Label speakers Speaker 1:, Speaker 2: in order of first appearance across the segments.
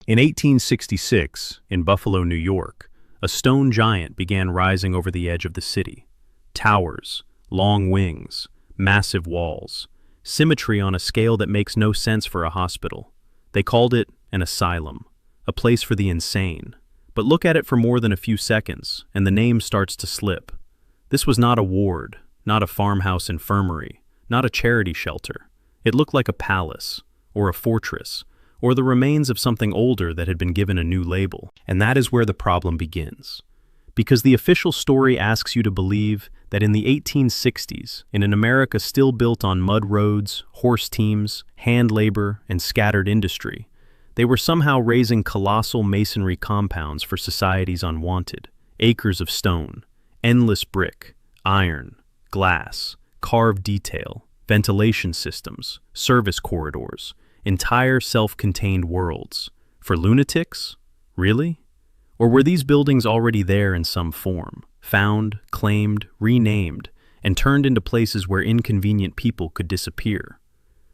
Speaker 1: In 1866, in Buffalo, New York, a stone giant began rising over the edge of the city. Towers, long wings, massive walls, symmetry on a scale that makes no sense for a hospital. They called it an asylum, a place for the insane. But look at it for more than a few seconds, and the name starts to slip. This was not a ward, not a farmhouse infirmary, not a charity shelter. It looked like a palace, or a fortress, or the remains of something older that had been given a new label. And that is where the problem begins. Because the official story asks you to believe that in the 1860s, in an America still built on mud roads, horse teams, hand labor, and scattered industry, they were somehow raising colossal masonry compounds for society's unwanted. Acres of stone, endless brick, iron, glass, carved detail, ventilation systems, service corridors, entire self-contained worlds. For lunatics? Really? Or were these buildings already there in some form, found, claimed, renamed, and turned into places where inconvenient people could disappear?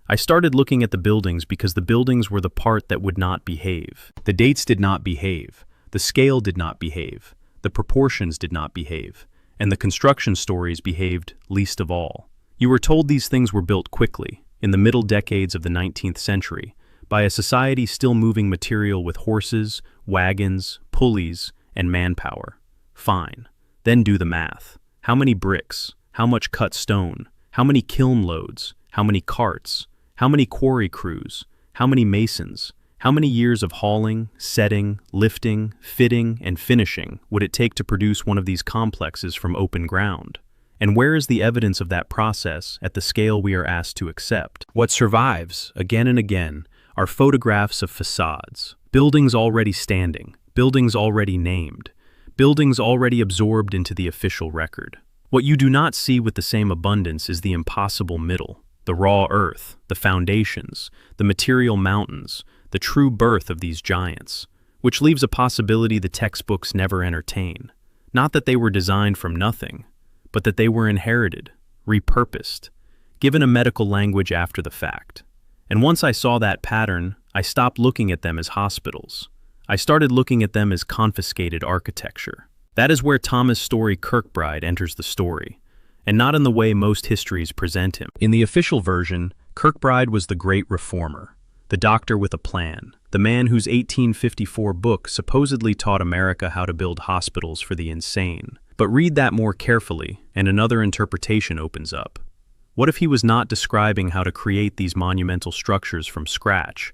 Speaker 1: I started looking at the buildings because the buildings were the part that would not behave. The dates did not behave, the scale did not behave, the proportions did not behave, and the construction stories behaved least of all. You were told these things were built quickly, in the middle decades of the 19th century, by a society still moving material with horses, wagons, pulleys, and manpower. Fine. Then do the math. How many bricks? How much cut stone? How many kiln loads? How many carts? How many quarry crews? How many masons? How many years of hauling, setting, lifting, fitting, and finishing would it take to produce one of these complexes from open ground? And where is the evidence of that process at the scale we are asked to accept? What survives, again and again, are photographs of facades, buildings already standing, buildings already named, buildings already absorbed into the official record. What you do not see with the same abundance is the impossible middle, the raw earth, the foundations, the material mountains, the true birth of these giants, which leaves a possibility the textbooks never entertain. Not that they were designed from nothing, but that they were inherited, repurposed, given a medical language after the fact. And once I saw that pattern, I stopped looking at them as hospitals. I started looking at them as confiscated architecture. That is where Thomas Story Kirkbride enters the story, and not in the way most histories present him. In the official version, Kirkbride was the great reformer, the doctor with a plan, the man whose 1854 book supposedly taught America how to build hospitals for the insane. But read that more carefully, and another interpretation opens up. What if he was not describing how to create these monumental structures from scratch,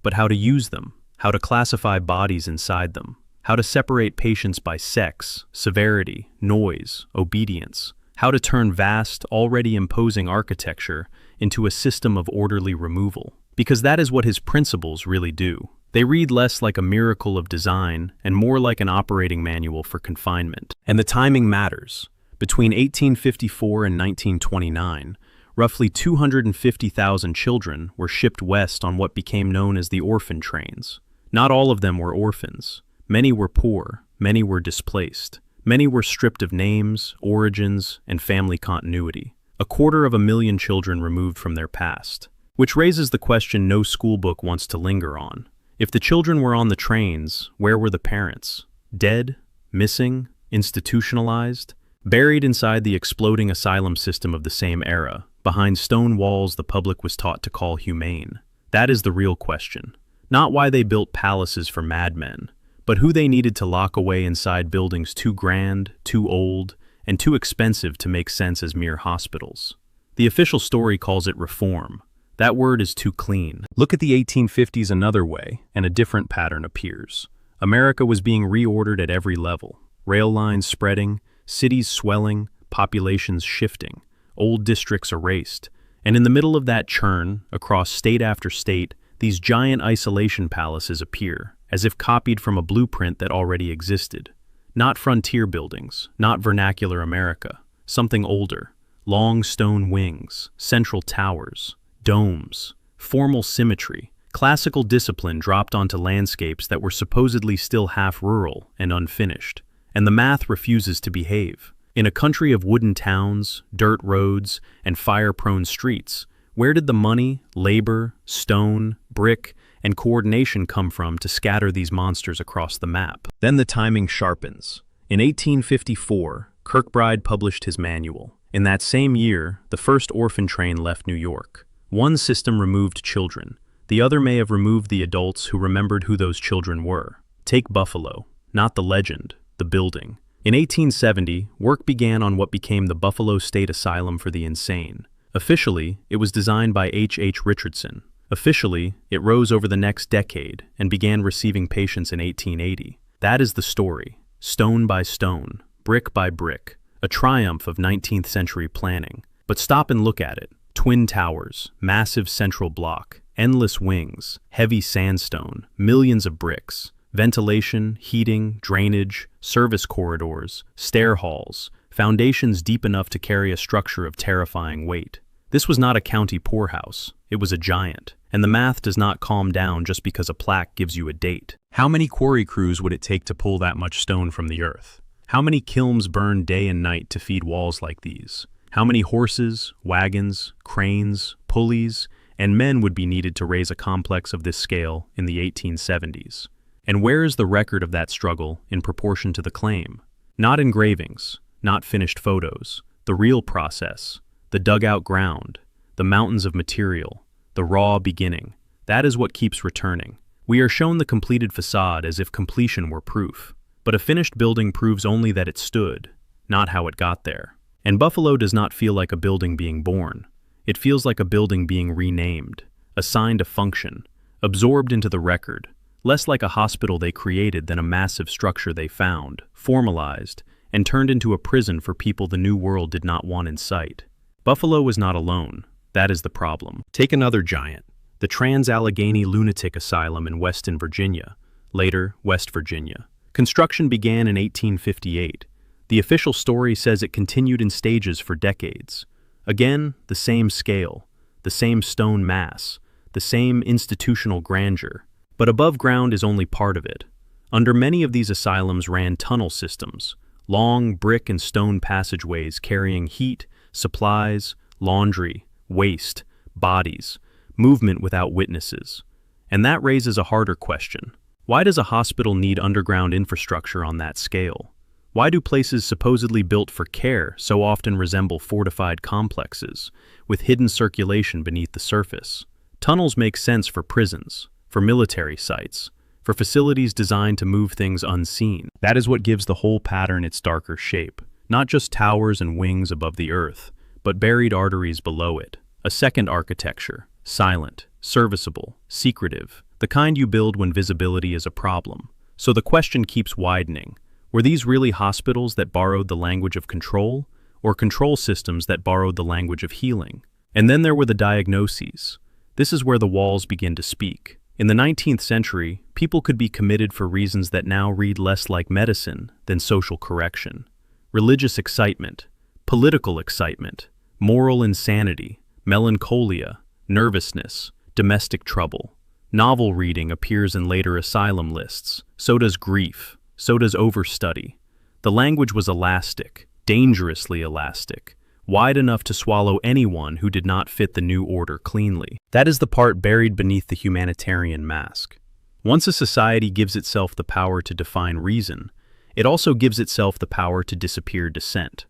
Speaker 1: but how to use them, how to classify bodies inside them, how to separate patients by sex, severity, noise, obedience, how to turn vast, already imposing architecture into a system of orderly removal? Because that is what his principles really do. They read less like a miracle of design and more like an operating manual for confinement. And the timing matters. Between 1854 and 1929, roughly 250,000 children were shipped west on what became known as the orphan trains. Not all of them were orphans. Many were poor, many were displaced. Many were stripped of names, origins, and family continuity. 250,000 children removed from their past. Which raises the question no schoolbook wants to linger on. If the children were on the trains, where were the parents? Dead? Missing? Institutionalized? Buried inside the exploding asylum system of the same era, behind stone walls the public was taught to call humane. That is the real question. Not why they built palaces for madmen, but who they needed to lock away inside buildings too grand, too old, and too expensive to make sense as mere hospitals. The official story calls it reform. That word is too clean. Look at the 1850s another way, and a different pattern appears. America was being reordered at every level. Rail lines spreading, cities swelling, populations shifting, old districts erased. And in the middle of that churn, across state after state, these giant isolation palaces appear, as if copied from a blueprint that already existed. Not frontier buildings, not vernacular America, something older. Long stone wings, central towers, domes, formal symmetry, classical discipline dropped onto landscapes that were supposedly still half rural and unfinished. And the math refuses to behave. In a country of wooden towns, dirt roads, and fire-prone streets, where did the money, labor, stone, brick, and coordination come from to scatter these monsters across the map? Then the timing sharpens. In 1854, Kirkbride published his manual. In that same year, the first orphan train left New York. One system removed children. The other may have removed the adults who remembered who those children were. Take Buffalo, not the legend, the building. In 1870, work began on what became the Buffalo State Asylum for the Insane. Officially, it was designed by H. Richardson. Officially, it rose over the next decade and began receiving patients in 1880. That is the story, stone by stone, brick by brick, a triumph of 19th century planning. But stop and look at it. Twin towers, massive central block, endless wings, heavy sandstone, millions of bricks, ventilation, heating, drainage, service corridors, stair halls, foundations deep enough to carry a structure of terrifying weight. This was not a county poorhouse, it was a giant, and the math does not calm down just because a plaque gives you a date. How many quarry crews would it take to pull that much stone from the earth? How many kilns burn day and night to feed walls like these? How many horses, wagons, cranes, pulleys, and men would be needed to raise a complex of this scale in the 1870s? And where is the record of that struggle in proportion to the claim? Not engravings, not finished photos, the real process, the dugout ground, the mountains of material, the raw beginning. That is what keeps returning. We are shown the completed facade as if completion were proof. But a finished building proves only that it stood, not how it got there. And Buffalo does not feel like a building being born. It feels like a building being renamed, assigned a function, absorbed into the record, less like a hospital they created than a massive structure they found, formalized, and turned into a prison for people the New World did not want in sight. Buffalo was not alone. That is the problem. Take another giant, the Trans-Allegheny Lunatic Asylum in Weston, Virginia, later West Virginia. Construction began in 1858. The official story says it continued in stages for decades. Again, the same scale, the same stone mass, the same institutional grandeur. But above ground is only part of it. Under many of these asylums ran tunnel systems, long brick and stone passageways carrying heat, supplies, laundry, waste, bodies, movement without witnesses. And that raises a harder question. Why does a hospital need underground infrastructure on that scale? Why do places supposedly built for care so often resemble fortified complexes, with hidden circulation beneath the surface? Tunnels make sense for prisons, for military sites, for facilities designed to move things unseen. That is what gives the whole pattern its darker shape. Not just towers and wings above the earth, but buried arteries below it. A second architecture, silent, serviceable, secretive, the kind you build when visibility is a problem. So the question keeps widening. Were these really hospitals that borrowed the language of control, or control systems that borrowed the language of healing? And then there were the diagnoses. This is where the walls begin to speak. In the 19th century, people could be committed for reasons that now read less like medicine than social correction. Religious excitement, political excitement, moral insanity, melancholia, nervousness, domestic trouble. Novel reading appears in later asylum lists. So does grief. So does overstudy. The language was elastic, dangerously elastic, wide enough to swallow anyone who did not fit the new order cleanly. That is the part buried beneath the humanitarian mask. Once a society gives itself the power to define reason, it also gives itself the power to disappear dissent.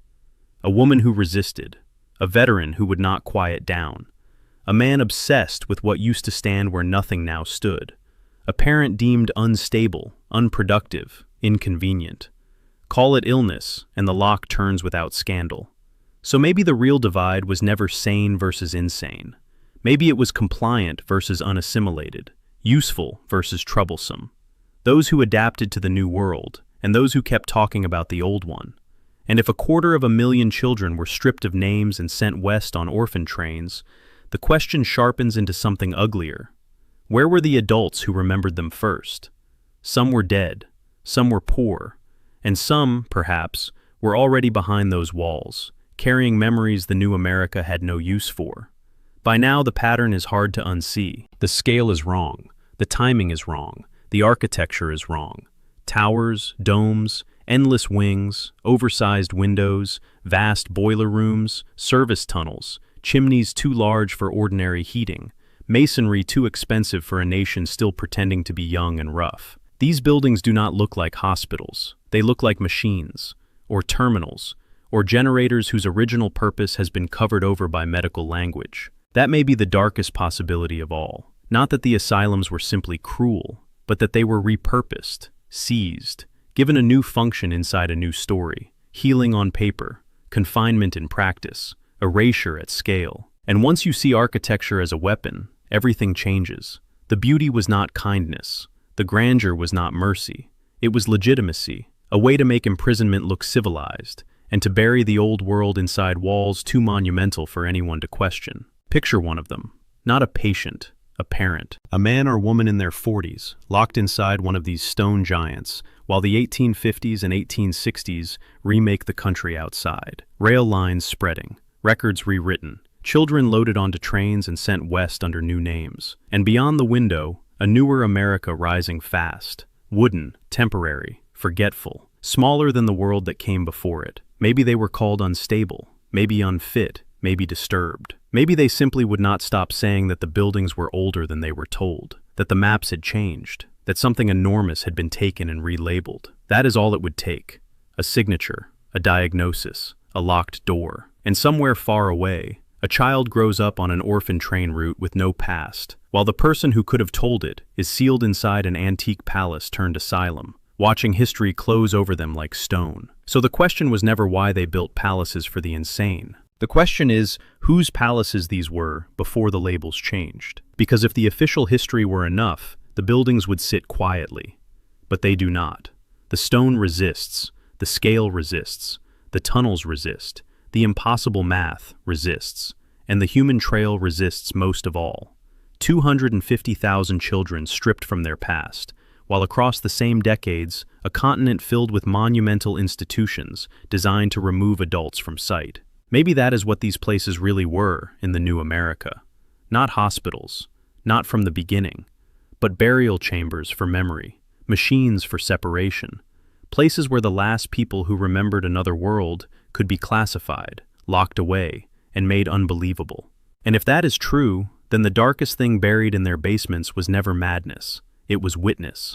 Speaker 1: A woman who resisted, a veteran who would not quiet down, a man obsessed with what used to stand where nothing now stood, a parent deemed unstable, unproductive, inconvenient. Call it illness, and the lock turns without scandal. So maybe the real divide was never sane versus insane. Maybe it was compliant versus unassimilated, useful versus troublesome. Those who adapted to the new world, and those who kept talking about the old one. And if 250,000 children were stripped of names and sent west on orphan trains, the question sharpens into something uglier. Where were the adults who remembered them first? Some were dead, some were poor, and some, perhaps, were already behind those walls, carrying memories the new America had no use for. By now, the pattern is hard to unsee. The scale is wrong, the timing is wrong, the architecture is wrong. Towers, domes, endless wings, oversized windows, vast boiler rooms, service tunnels, chimneys too large for ordinary heating, masonry too expensive for a nation still pretending to be young and rough. These buildings do not look like hospitals. They look like machines, or terminals, or generators whose original purpose has been covered over by medical language. That may be the darkest possibility of all. Not that the asylums were simply cruel, but that they were repurposed, seized, given a new function inside a new story. Healing on paper, confinement in practice, erasure at scale. And once you see architecture as a weapon, everything changes. The beauty was not kindness. The grandeur was not mercy. It was legitimacy, a way to make imprisonment look civilized, and to bury the old world inside walls too monumental for anyone to question. Picture one of them, not a patient, a parent, a man or woman in their 40s, locked inside one of these stone giants, while the 1850s and 1860s remake the country outside. Rail lines spreading, records rewritten, children loaded onto trains and sent west under new names. And beyond the window, a newer America rising fast, wooden, temporary, forgetful, smaller than the world that came before it. Maybe they were called unstable, maybe unfit, maybe disturbed. Maybe they simply would not stop saying that the buildings were older than they were told, that the maps had changed, that something enormous had been taken and relabeled. That is all it would take. A signature, a diagnosis, a locked door. And somewhere far away, a child grows up on an orphan train route with no past, while the person who could have told it is sealed inside an antique palace turned asylum, watching history close over them like stone. So the question was never why they built palaces for the insane. The question is whose palaces these were before the labels changed. Because if the official history were enough, the buildings would sit quietly. But they do not. The stone resists, the scale resists, the tunnels resist, the impossible math resists, and the human trail resists most of all. 250,000 children stripped from their past, while across the same decades, a continent filled with monumental institutions designed to remove adults from sight. Maybe that is what these places really were in the new America. Not hospitals, not from the beginning, but burial chambers for memory, machines for separation, places where the last people who remembered another world could be classified, locked away, and made unbelievable. And if that is true, then the darkest thing buried in their basements was never madness, it was witness.